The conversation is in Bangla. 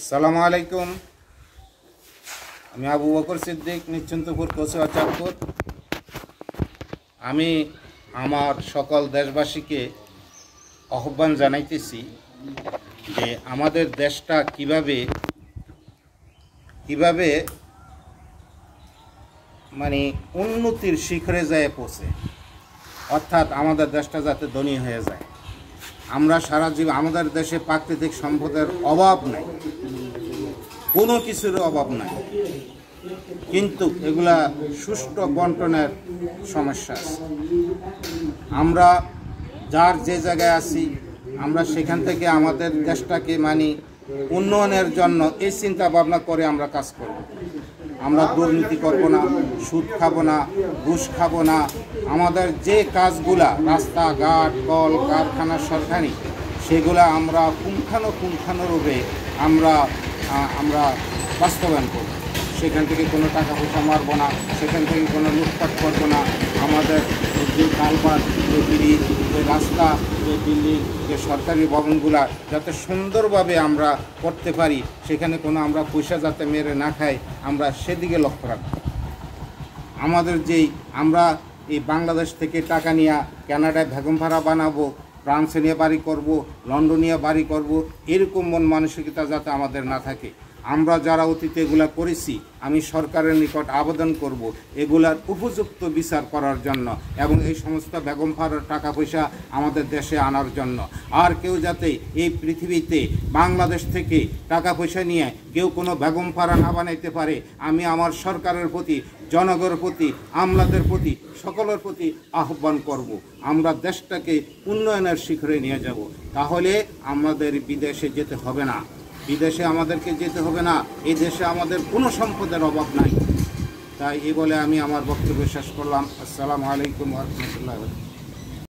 আসসালামু আলাইকুম। আমি আবু বকর সিদ্দিক, নিশ্চিন্তপুর কচুয়া চাঁদপুর। আমি আমার সকল দেশবাসীকে আহ্বান জানাইতেছি যে আমাদের দেশটা কিভাবে মানে উন্নতির শিখরে যায় পৌঁছে, অর্থাৎ আমাদের দেশটা যাতে ধনী হয়ে যায়। আমরা সারা জীবন আমাদের দেশে প্রাকৃতিক সম্পদের অভাব নাই, কোনো কিছুর অভাব নাই, কিন্তু এগুলা সুষ্ঠু বন্টনের সমস্যা আছে। আমরা যার যে জায়গায় আছি, আমরা সেখান থেকে আমাদের দেশটাকে উন্নয়নের জন্য এই চিন্তা ভাবনা করে আমরা কাজ করব। আমরা দুর্নীতি করব না, সুদ খাবো না, ঘুষ খাবো না। আমাদের যে কাজগুলা রাস্তাঘাট, কল কারখানা সরকারি, সেগুলা আমরা পুঙ্খানুপুঙ্খানুরূপে আমরা বাস্তবায়ন করব। সেখান থেকে কোনো টাকা পয়সা মারবো না, সেখান থেকে কোনো লুটপাট করবো না। আমাদের যে কালভার্ট, যে ব্রিজ, যে রাস্তা, যে বিল্ডিং, যে সরকারি ভবনগুলা যাতে সুন্দরভাবে আমরা করতে পারি, সেখানে কোনো আমরা পয়সা যাতে মেরে না খাই, আমরা সেদিকে লক্ষ্য রাখব। আমাদের আমরা এই বাংলাদেশ থেকে টাকা নিয়ে কানাডায় ভ্যাগন ভাড়া বানাবো, ফ্রান্সে নিয়ে বাড়ি করব, লন্ডনে বাড়ি করব, এরকম মন মানসিকতা যাতে আমাদের না থাকে। আমরা যারা অতীতে এগুলা করেছি, আমি সরকারের নিকট আবেদন করব এগুলার উপযুক্ত বিচার করার জন্য এবং এই সমস্ত বেগম ভাড়ার টাকা পয়সা আমাদের দেশে আনার জন্য। আর কেউ যাতে এই পৃথিবীতে বাংলাদেশ থেকে টাকা পয়সা নিয়ে কেউ কোনো বেগম ভাড়া না বানাইতে পারে, আমি আমার সরকারের প্রতি, জনগণের প্রতি, আমলাদের প্রতি, সকলের প্রতি আহ্বান করব। আমরা দেশটাকে উন্নয়নের শিখরে নিয়ে যাব। তাহলে আমাদের বিদেশে যেতে হবে না, বিদেশে আমাদেরকে যেতে হবে না। এই দেশে আমাদের কোনো সম্পদের অভাব নাই। তাই এই বলে আমি আমার বক্তব্য শেষ করলাম। আসসালামু আলাইকুম ওয়া রাহমাতুল্লাহি ওয়া বারাকাতুহু।